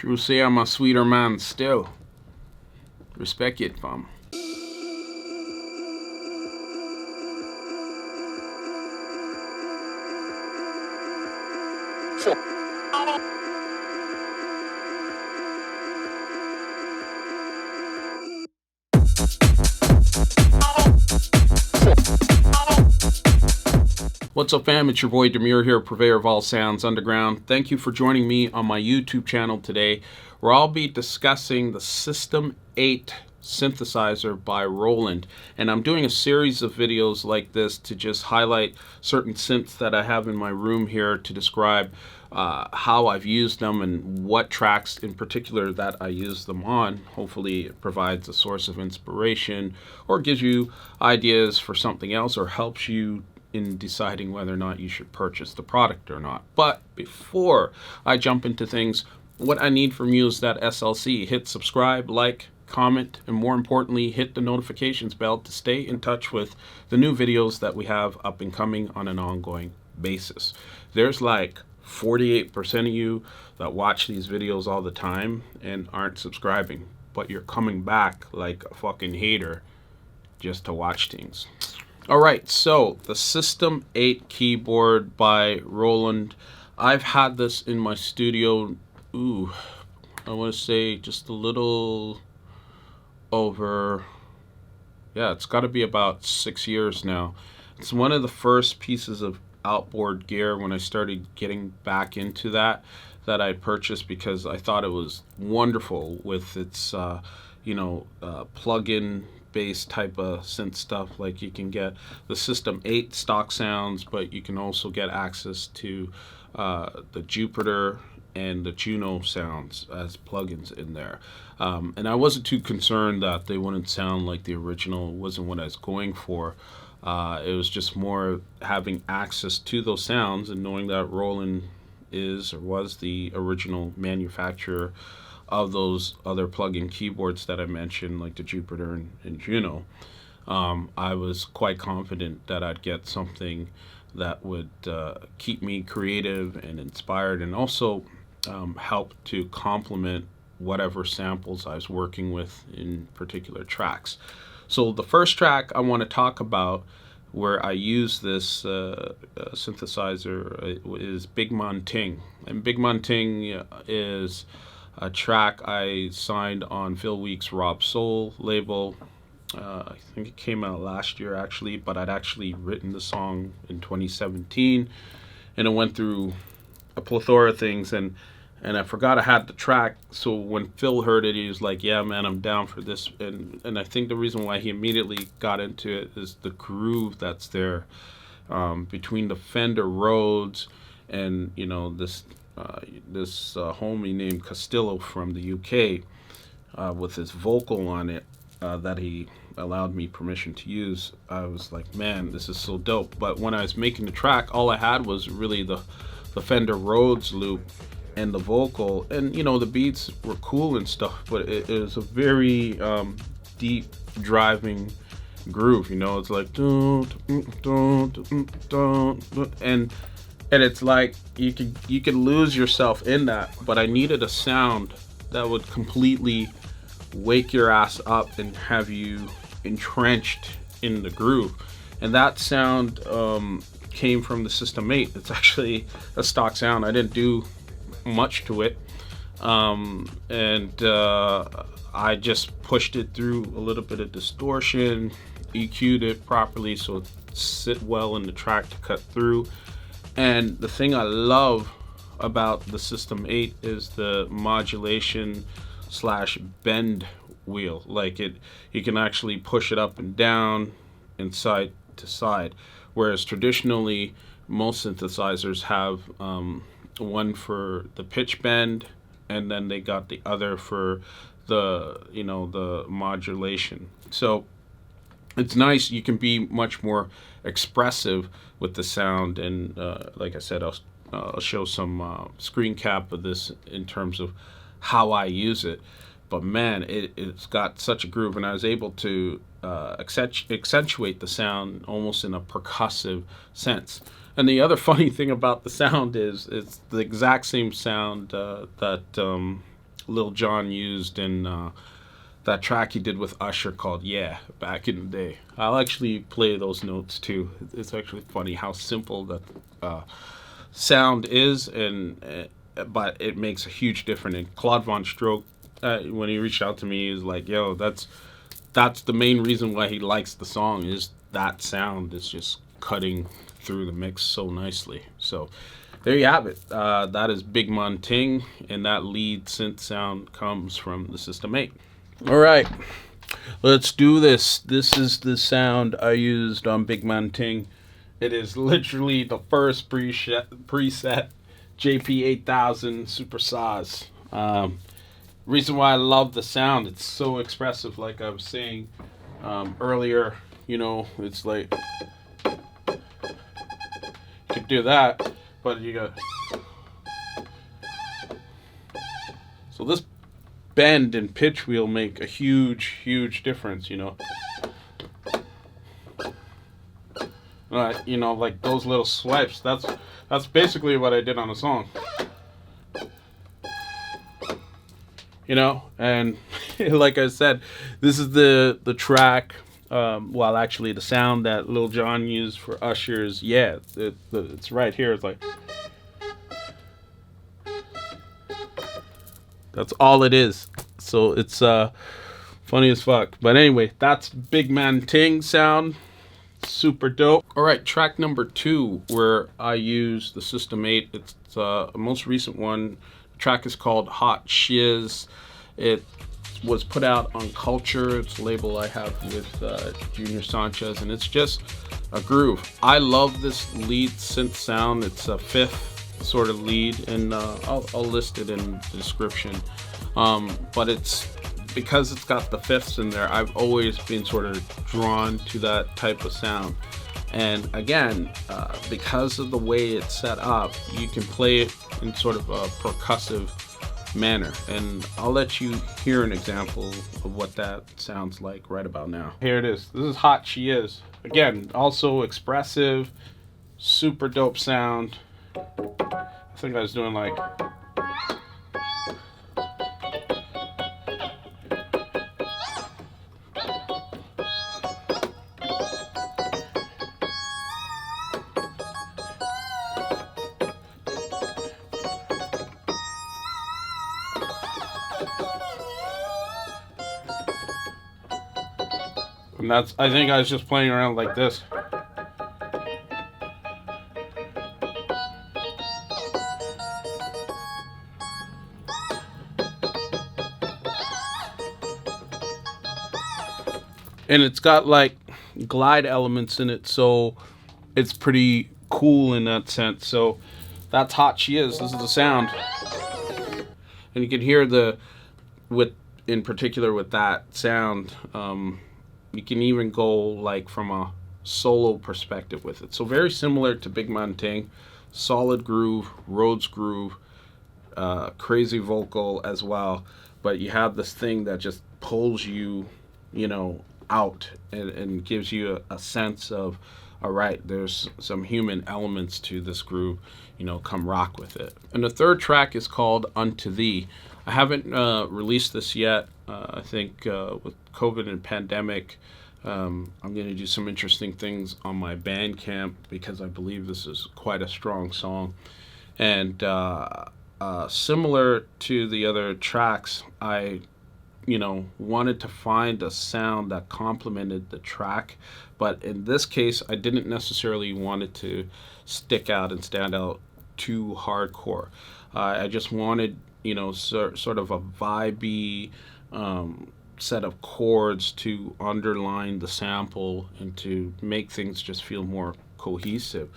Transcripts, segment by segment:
True say I'm a sweeter man still. Respect it, fam. What's up, fam? It's your boy Demuir here, purveyor of all sounds underground. Thank you for joining me on my YouTube channel today, where I'll be discussing the System 8 synthesizer by Roland. And I'm doing a series of videos like this to just highlight certain synths that I have in my room here to describe how I've used them and what tracks in particular that I use them on. Hopefully it provides a source of inspiration or gives you ideas for something else or helps you in deciding whether or not you should purchase the product or not. But before I jump into things, what I need from you is that SLC. Hit subscribe, like, comment, and more importantly, hit the notifications bell to stay in touch with the new videos that we have up and coming on an ongoing basis. There's like 48% of you that watch these videos all the time and aren't subscribing, but you're coming back like a fucking hater just to watch things. Alright, so the System 8 keyboard by Roland. I've had this in my studio, I want to say just a little over, it's got to be about 6 years now. It's one of the first pieces of outboard gear when I started getting back into that I purchased because I thought it was wonderful with its, plug-in bass type of synth stuff. Like you can get the System 8 stock sounds, but you can also get access to the Jupiter and the Juno sounds as plugins in there. And I wasn't too concerned that they wouldn't sound like the original. It wasn't what I was going for. It was just more having access to those sounds and knowing that Roland is or was the original manufacturer of those other plug-in keyboards that I mentioned, like the Jupiter and Juno. I was quite confident that I'd get something that would keep me creative and inspired, and also help to complement whatever samples I was working with in particular tracks. So the first track I want to talk about where I use this synthesizer is Big Man Ting. And Big Man Ting is a track I signed on Phil Week's Rob Soul label. I think it came out last year actually, but I'd actually written the song in 2017, and it went through a plethora of things, and I forgot I had the track. So when Phil heard it, he was like, yeah man, I'm down for this. And I think the reason why he immediately got into it is the groove that's there between the Fender Rhodes and this homie named Castillo from the UK with his vocal on it that he allowed me permission to use. I was like, man, this is so dope. But when I was making the track, all I had was really the Fender Rhodes loop and the vocal, and the beats were cool and stuff, but it was a very deep driving groove. It's like dun, dun, dun, dun, dun, and it's like you could lose yourself in that. But I needed a sound that would completely wake your ass up and have you entrenched in the groove. And that sound came from the System 8. It's actually a stock sound. I didn't do much to it, and I just pushed it through a little bit of distortion, EQ'd it properly so it sit well in the track to cut through. And the thing I love about the System 8 is the modulation / bend wheel. Like you can actually push it up and down and side to side, whereas traditionally most synthesizers have one for the pitch bend, and then they got the other for the modulation. So it's nice. You can be much more expressive with the sound, and like I said, I'll show some screen cap of this in terms of how I use it. But man, it's got such a groove, and I was able to accentuate the sound almost in a percussive sense. And the other funny thing about the sound is it's the exact same sound that Lil Jon used in that track he did with Usher called "Yeah" back in the day. I'll actually play those notes too. It's actually funny how simple that sound is, and but it makes a huge difference. And Claude Von Stroke, when he reached out to me, he was like, "Yo, that's the main reason why he likes the song is that sound is just cutting through the mix so nicely." So there you have it. That is Big Mon Ting, and that lead synth sound comes from the System 8. All right, let's do this. This is the sound I used on Big Mon Ting. It is literally the first preset JP8000 Super Saz. Reason why I love the sound, it's so expressive, like I was saying earlier. It's like you could do that, but you got so this bend and pitch wheel make a huge difference. Like those little swipes. That's basically what I did on the song. And like I said, this is the track. Well, actually, the sound that Lil Jon used for Usher's "Yeah," it's right here. It's like that's all it is. So it's funny as fuck. But anyway, that's Big Man Ting sound. Super dope. All right, track number 2, where I use the System 8. It's a most recent one. The track is called Hot Shiz. It was put out on Culture. It's a label I have with Junior Sanchez, and it's just a groove. I love this lead synth sound. It's a fifth sort of lead, and I'll list it in the description. But it's because it's got the fifths in there, I've always been sort of drawn to that type of sound. And again, because of the way it's set up, you can play it in sort of a percussive manner. And I'll let you hear an example of what that sounds like right about now. Here it is. This is Hot She Is. Again, also expressive, super dope sound. I think I was doing like... And I think I was just playing around like this. And it's got like glide elements in it, so it's pretty cool in that sense. So that's Hot She Is. This is the sound. And you can hear in particular with that sound, you can even go like from a solo perspective with it. So very similar to Big Man Ting, solid groove, Rhodes groove, crazy vocal as well. But you have this thing that just pulls you, out and gives you a sense of, all right, there's some human elements to this groove, come rock with it. And the third track is called Unto Thee. I haven't released this yet. I think with COVID and pandemic, I'm going to do some interesting things on my Bandcamp because I believe this is quite a strong song. And similar to the other tracks, I wanted to find a sound that complemented the track. But in this case, I didn't necessarily want it to stick out and stand out too hardcore. I just wanted, sort of a vibey set of chords to underline the sample and to make things just feel more cohesive.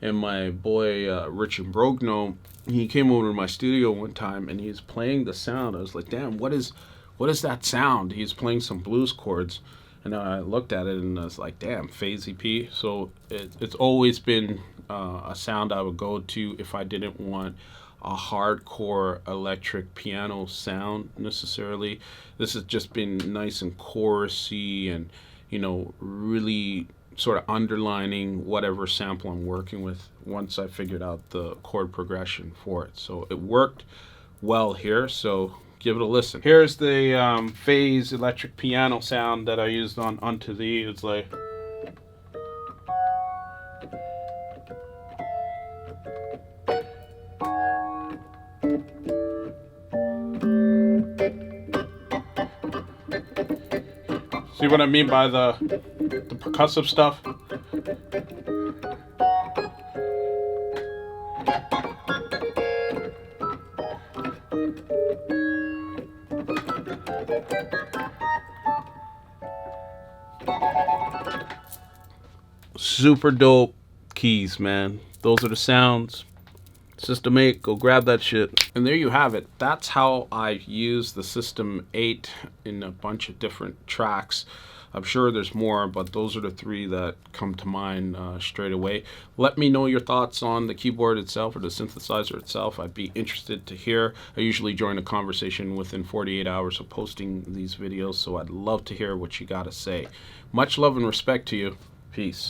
And my boy Richard Brogno, he came over to my studio one time and he was playing the sound. I was like, damn, what is that sound? He's playing some blues chords. And I looked at it and I was like, damn, Phasey P. So it's always been a sound I would go to if I didn't want a hardcore electric piano sound necessarily. This has just been nice and chorusy and, really sort of underlining whatever sample I'm working with once I figured out the chord progression for it. So it worked well here. So give it a listen. Here's the phase electric piano sound that I used on Onto Thee. It's like... See what I mean by the percussive stuff? Super dope keys, man. Those are the sounds. System 8, go grab that shit. And there you have it. That's how I use the System 8 in a bunch of different tracks. I'm sure there's more, but those are the three that come to mind straight away. Let me know your thoughts on the keyboard itself or the synthesizer itself. I'd be interested to hear. I usually join a conversation within 48 hours of posting these videos, so I'd love to hear what you got to say. Much love and respect to you. Peace.